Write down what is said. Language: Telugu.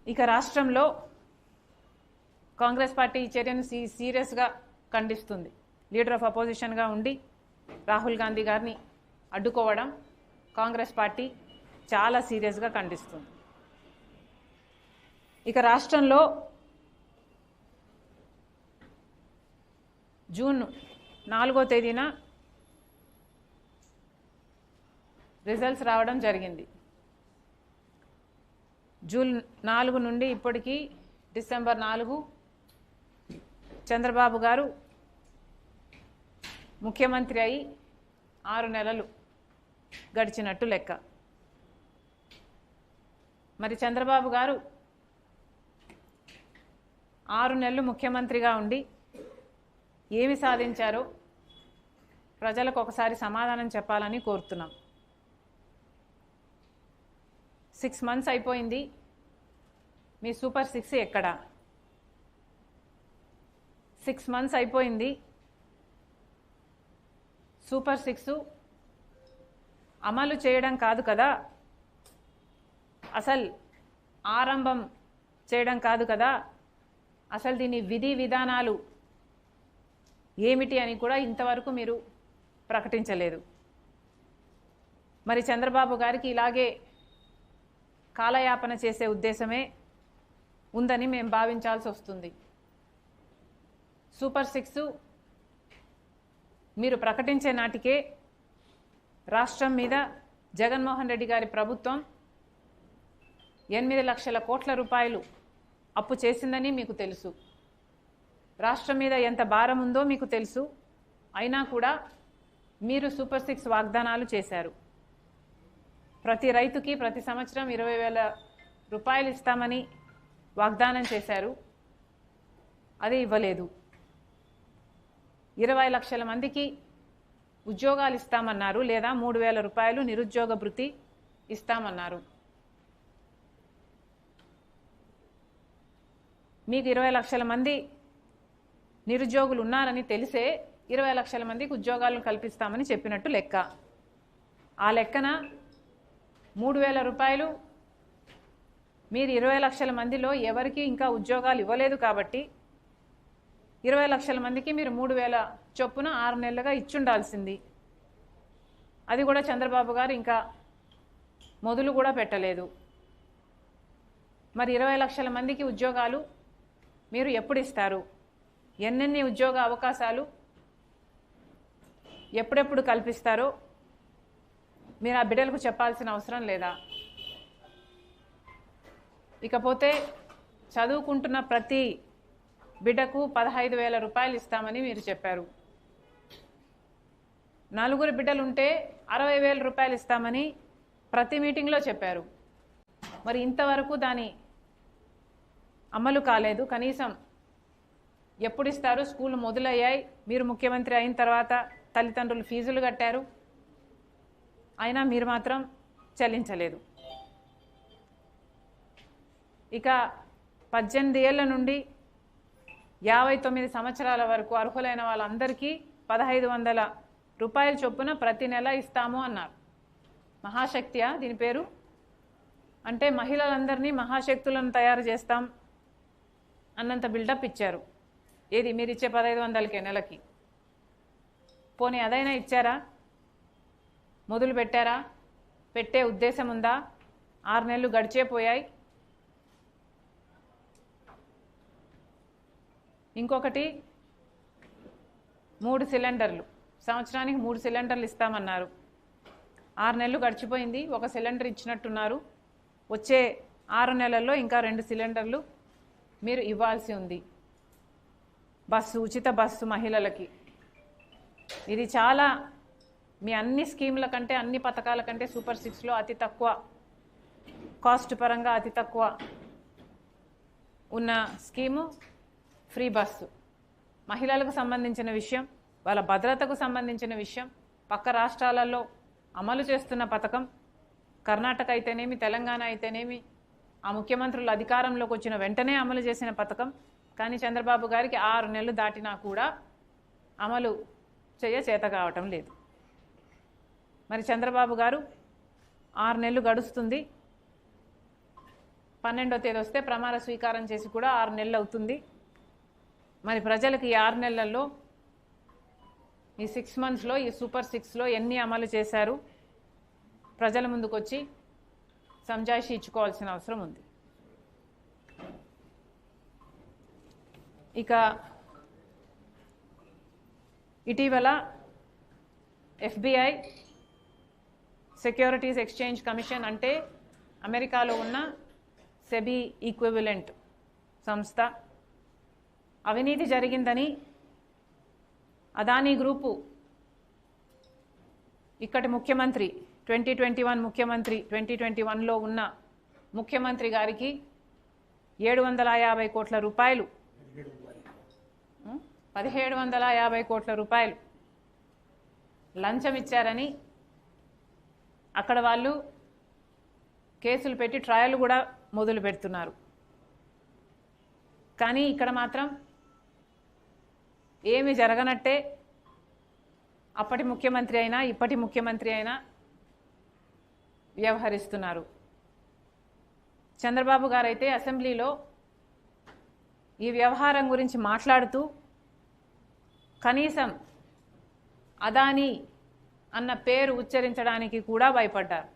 ఇక రాష్ట్రంలో కాంగ్రెస్ పార్టీ ఈ చర్యను సీరియస్గా ఖండిస్తుంది. లీడర్ ఆఫ్ అపోజిషన్గా ఉండి రాహుల్ గాంధీ గారిని అడ్డుకోవడం కాంగ్రెస్ పార్టీ చాలా సీరియస్గా ఖండిస్తుంది. ఇక రాష్ట్రంలో జూన్ 4వ తేదీన రిజల్ట్స్ రావడం జరిగింది. జూన్ 4 నుండి ఇప్పటికీ డిసెంబర్ 4 చంద్రబాబు గారు ముఖ్యమంత్రి అయి 6 నెలలు గడిచినట్టు లెక్క. మరి చంద్రబాబు గారు 6 నెలలు ముఖ్యమంత్రిగా ఉండి ఏమి సాధించారో ప్రజలకు ఒకసారి సమాధానం చెప్పాలని కోరుతున్నాం. 6 మంత్స్ అయిపోయింది, మీ సూపర్ 6 ఎక్కడా? 6 మంత్స్ అయిపోయింది, సూపర్ 6 అమలు చేయడం కాదు కదా, అసలు ఆరంభం చేయడం కాదు కదా, అసలు దీని విధి విధానాలు ఏమిటి అని కూడా ఇంతవరకు మీరు ప్రకటించలేదు. మరి చంద్రబాబు గారికి ఇలాగే కాలయాపన చేసే ఉద్దేశమే ఉందని మేము భావించాల్సి వస్తుంది. సూపర్ 6 మీరు ప్రకటించే నాటికే రాష్ట్రం మీద జగన్మోహన్ రెడ్డి గారి ప్రభుత్వం 8 లక్షల కోట్ల రూపాయలు అప్పు చేసిందని మీకు తెలుసు. రాష్ట్రం మీద ఎంత భారం ఉందో మీకు తెలుసు. అయినా కూడా మీరు సూపర్ 6 వాగ్దానాలు చేశారు. ప్రతి రైతుకి ప్రతి సంవత్సరం 20,000 రూపాయలు ఇస్తామని వాగ్దానం చేశారు, అది ఇవ్వలేదు. 20 లక్షల మందికి ఉద్యోగాలు ఇస్తామన్నారు, లేదా 3,000 రూపాయలు నిరుద్యోగ భృతి ఇస్తామన్నారు. మీకు 20 లక్షల మంది నిరుద్యోగులు ఉన్నారని తెలిసే 20 లక్షల మందికి ఉద్యోగాలను కల్పిస్తామని చెప్పినట్టు లెక్క. ఆ లెక్కన 3,000 రూపాయలు మీరు 20 లక్షల మందిలో ఎవరికి ఇంకా ఉద్యోగాలు ఇవ్వలేదు కాబట్టి 20 లక్షల మందికి మీరు 3,000 చొప్పున 6 నెలలుగా ఇచ్చుండాల్సింది. అది కూడా చంద్రబాబు గారు ఇంకా మొదలు కూడా పెట్టలేదు. మరి 20 లక్షల మందికి ఉద్యోగాలు మీరు ఎప్పుడు ఇస్తారు? ఎన్నెన్ని ఉద్యోగ అవకాశాలు ఎప్పుడెప్పుడు కల్పిస్తారో మీరు ఆ బిడ్డలకు చెప్పాల్సిన అవసరం లేదా? ఇకపోతే చదువుకుంటున్న ప్రతి బిడ్డకు 15,000 రూపాయలు ఇస్తామని మీరు చెప్పారు. 4 బిడ్డలు ఉంటే 60,000 రూపాయలు ఇస్తామని ప్రతి మీటింగ్లో చెప్పారు. మరి ఇంతవరకు దాని అమలు కాలేదు. కనీసం ఎప్పుడు ఇస్తారు? స్కూళ్ళు మొదలయ్యాయి, మీరు ముఖ్యమంత్రి అయిన తర్వాత తల్లిదండ్రులు ఫీజులు కట్టారు, అయినా మీరు మాత్రం చెల్లించలేదు. ఇక 18 ఏళ్ల నుండి 59 సంవత్సరాల వరకు అర్హులైన వాళ్ళందరికీ 1,500 రూపాయల చొప్పున ప్రతి నెల ఇస్తాము అన్నారు. మహాశక్తియా దీని పేరు? అంటే మహిళలందరినీ మహాశక్తులను తయారు చేస్తాం అన్నంత బిల్డప్ ఇచ్చారు. ఏది మీరు ఇచ్చే 1,500కే నెలకి? పోనీ అదైనా ఇచ్చారా? మొదలు పెట్టారా? పెట్టే ఉద్దేశం ఉందా? 6 నెలలు గడిచే పోయాయి. ఇంకొకటి 3 సిలిండర్లు, సంవత్సరానికి 3 సిలిండర్లు ఇస్తామన్నారు. 6 నెలలు గడిచిపోయింది, 1 సిలిండర్ ఇచ్చినట్టున్నారు. వచ్చే 6 నెలల్లో ఇంకా 2 సిలిండర్లు మీరు ఇవ్వాల్సి ఉంది. బస్సు, ఉచిత బస్సు మహిళలకి. ఇది చాలా మీ అన్ని స్కీముల కంటే, అన్ని పథకాల కంటే సూపర్ 6లో అతి తక్కువ కాస్ట్ పరంగా అతి తక్కువ ఉన్న స్కీము ఫ్రీ బస్సు. మహిళలకు సంబంధించిన విషయం, వాళ్ళ భద్రతకు సంబంధించిన విషయం, పక్క రాష్ట్రాలలో అమలు చేస్తున్న పథకం, కర్ణాటక అయితేనేమి, తెలంగాణ అయితేనేమి, ఆ ముఖ్యమంత్రులు అధికారంలోకి వచ్చిన వెంటనే అమలు చేసిన పథకం. కానీ చంద్రబాబు గారికి 6 నెలలు దాటినా కూడా అమలు చేత కావటం లేదు. మరి చంద్రబాబు గారు 6 నెలలు గడుస్తుంది, 12వ తేదీ వస్తే ప్రమాణ స్వీకారం చేసి కూడా 6 నెలలు అవుతుంది. మరి ప్రజలకు ఈ 6 నెలల్లో ఈ 6 మంత్స్లో ఈ సూపర్ 6లో ఎన్ని అమలు చేశారు ప్రజల ముందుకు వచ్చి సంజాయిషి ఇచ్చుకోవాల్సిన అవసరం ఉంది. ఇక ఇటీవల FBI సెక్యూరిటీస్ ఎక్స్చేంజ్ కమిషన్ అంటే అమెరికాలో ఉన్న సెబీ ఈక్వివలెంట్ సంస్థ అవినీతి జరిగిందని అదానీ గ్రూపు ఇక్కడి ముఖ్యమంత్రి 2021 ముఖ్యమంత్రి 2021లో ఉన్న ముఖ్యమంత్రి గారికి 750 కోట్ల రూపాయలు 1750 కోట్ల రూపాయలు లంచం ఇచ్చారని అక్కడ వాళ్ళు కేసులు పెట్టి ట్రయల్ కూడా మొదలు పెడుతున్నారు. కానీ ఇక్కడ మాత్రం ఏమీ జరగనట్టే అప్పటి ముఖ్యమంత్రి అయినా ఇప్పటి ముఖ్యమంత్రి అయినా వ్యవహరిస్తున్నారు. చంద్రబాబు గారు అయితే అసెంబ్లీలో ఈ వ్యవహారం గురించి మాట్లాడుతూ కనీసం అదానీ అన్న పేరు ఉచ్చరించడానికి కూడా భయపడ్డారు.